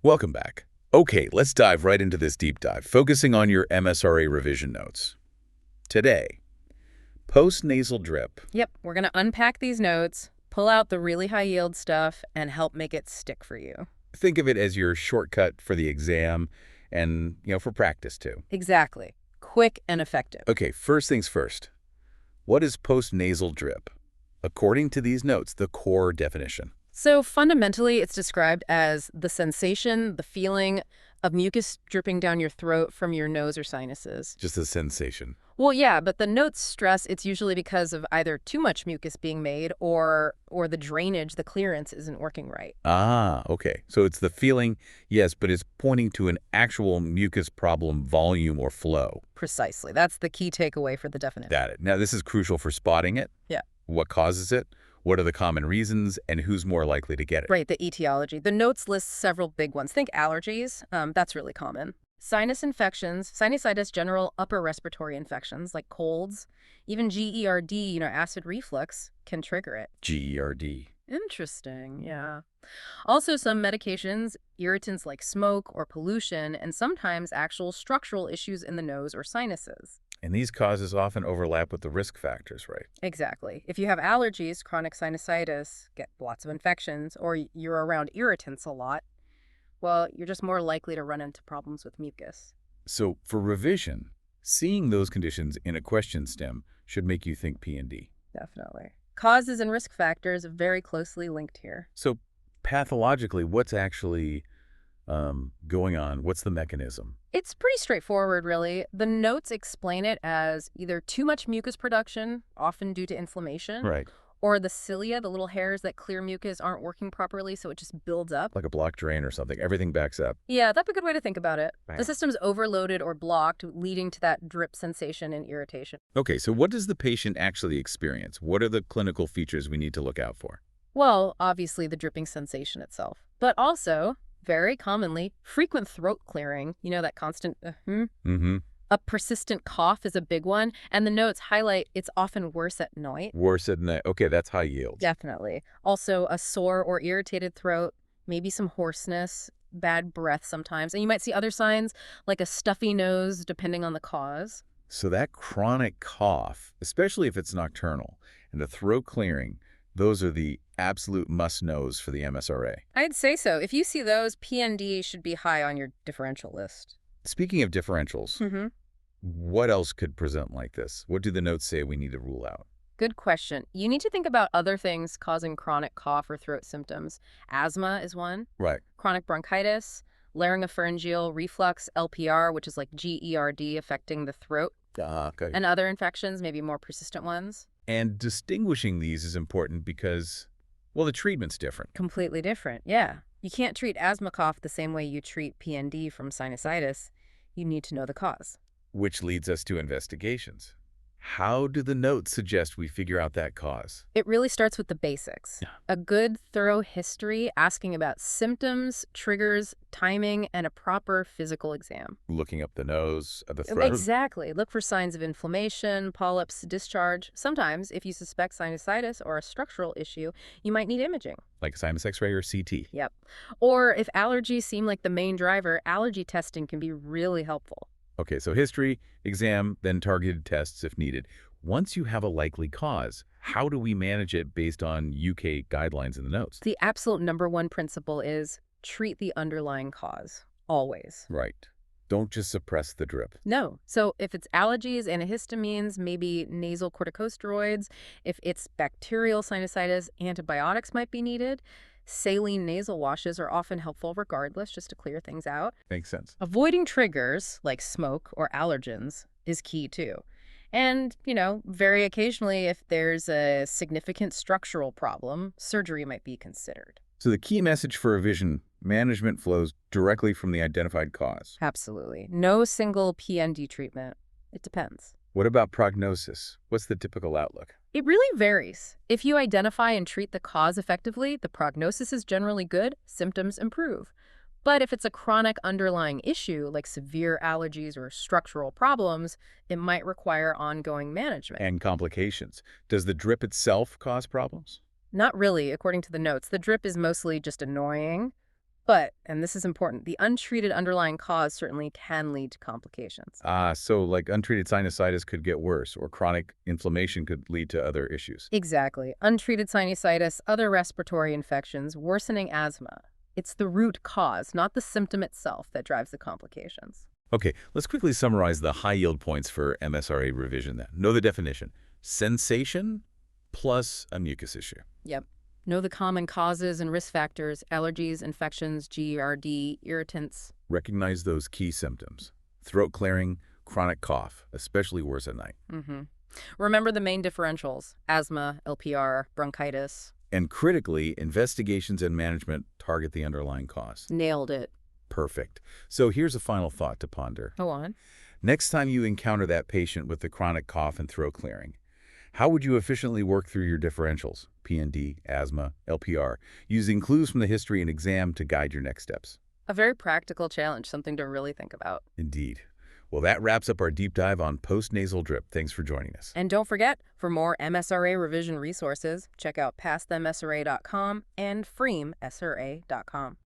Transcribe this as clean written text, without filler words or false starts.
Welcome back. Okay, let's dive right into this deep dive, focusing on your MSRA revision notes. Today, post-nasal drip. Yep, we're going to unpack these notes, pull out the really high yield stuff, and help make it stick for you. Think of it as your shortcut for the exam and, for practice too. Exactly. Quick and effective. Okay, first things first. What is post-nasal drip? According to these notes, the core definition. So fundamentally, it's described as the sensation, the feeling of mucus dripping down your throat from your nose or sinuses. Just a sensation. Well, yeah, but the notes stress it's usually because of either too much mucus being made or the drainage, the clearance isn't working right. Ah, okay. So it's the feeling, yes, but it's pointing to an actual mucus problem, volume or flow. Precisely. That's the key takeaway for the definition. Got it. Now, this is crucial for spotting it. Yeah. What causes it? What are the common reasons? And who's more likely to get it? Right, the etiology. The notes list several big ones. Think allergies. That's really common. Sinus infections, sinusitis, general upper respiratory infections like colds, even GERD, acid reflux can trigger it. GERD. Interesting, yeah. Also, some medications, irritants like smoke or pollution, and sometimes actual structural issues in the nose or sinuses. And these causes often overlap with the risk factors, right? Exactly. If you have allergies, chronic sinusitis, get lots of infections, or you're around irritants a lot, well, you're just more likely to run into problems with mucus. So for revision, seeing those conditions in a question stem should make you think P&D. Definitely. Causes and risk factors are very closely linked here. So pathologically, what's actually going on? What's the mechanism? It's pretty straightforward, really. The notes explain it as either too much mucus production, often due to inflammation, Right. or the cilia, the little hairs that clear mucus, aren't working properly, so it just builds up. Like a blocked drain or something. Everything backs up. Yeah, that's a good way to think about it. Right. The system's overloaded or blocked, leading to that drip sensation and irritation. Okay, so what does the patient actually experience? What are the clinical features we need to look out for? Well, obviously the dripping sensation itself, but also, very commonly, frequent throat clearing, that constant Mm-hmm. A persistent cough is a big one, and the notes highlight it's often worse at night. Worse than that. Okay, that's high yield. Definitely. Also, a sore or irritated throat, maybe some hoarseness, bad breath sometimes, and you might see other signs like a stuffy nose, depending on the cause. So that chronic cough, especially if it's nocturnal, and the throat clearing, those are the absolute must-knows for the MSRA. I'd say so. If you see those, PND should be high on your differential list. Speaking of differentials, what else could present like this? What do the notes say we need to rule out? Good question. You need to think about other things causing chronic cough or throat symptoms. Asthma is one. Right. Chronic bronchitis, laryngopharyngeal reflux, LPR, which is like GERD affecting the throat, Okay. and other infections, maybe more persistent ones. And distinguishing these is important because, well, the treatment's different. Completely different, yeah. You can't treat asthma cough the same way you treat PND from sinusitis. You need to know the cause. Which leads us to investigations. How do the notes suggest we figure out that cause? It really starts with the basics. Yeah. A good, thorough history asking about symptoms, triggers, timing, and a proper physical exam. Looking up the nose, the throat. Exactly. Look for signs of inflammation, polyps, discharge. Sometimes, if you suspect sinusitis or a structural issue, you might need imaging. Like sinus X-ray or CT. Yep. Or if allergies seem like the main driver, allergy testing can be really helpful. Okay, so history, exam, then targeted tests if needed. Once you have a likely cause, how do we manage it based on UK guidelines in the notes? The absolute #1 principle is treat the underlying cause, always. Right. Don't just suppress the drip. No. So if it's allergies, antihistamines, maybe nasal corticosteroids. If it's bacterial sinusitis, antibiotics might be needed. Saline nasal washes are often helpful regardless, just to clear things out. Makes sense. Avoiding triggers like smoke or allergens is key too. And, very occasionally, if there's a significant structural problem, surgery might be considered. So the key message for revision, management flows directly from the identified cause. Absolutely. No single PND treatment. It depends. What about prognosis? What's the typical outlook? It really varies. If you identify and treat the cause effectively, the prognosis is generally good, symptoms improve. But if it's a chronic underlying issue, like severe allergies or structural problems, it might require ongoing management. And complications. Does the drip itself cause problems? Not really, according to the notes. The drip is mostly just annoying. But, and this is important, the untreated underlying cause certainly can lead to complications. So like untreated sinusitis could get worse, or chronic inflammation could lead to other issues. Exactly. Untreated sinusitis, other respiratory infections, worsening asthma. It's the root cause, not the symptom itself, that drives the complications. Okay, let's quickly summarize the high-yield points for MSRA revision then. Know the definition. Sensation plus a mucus issue. Yep. Know the common causes and risk factors, allergies, infections, GERD, irritants. Recognize those key symptoms. Throat clearing, chronic cough, especially worse at night. Remember the main differentials: asthma, LPR, bronchitis. And critically, investigations and management target the underlying cause. Nailed it. Perfect. So here's a final thought to ponder. Go on. Next time you encounter that patient with the chronic cough and throat clearing, how would you efficiently work through your differentials, PND, asthma, LPR, using clues from the history and exam to guide your next steps? A very practical challenge, something to really think about. Indeed. Well, that wraps up our deep dive on post-nasal drip. Thanks for joining us. And don't forget, for more MSRA revision resources, check out pastthemsra.com and freemsra.com.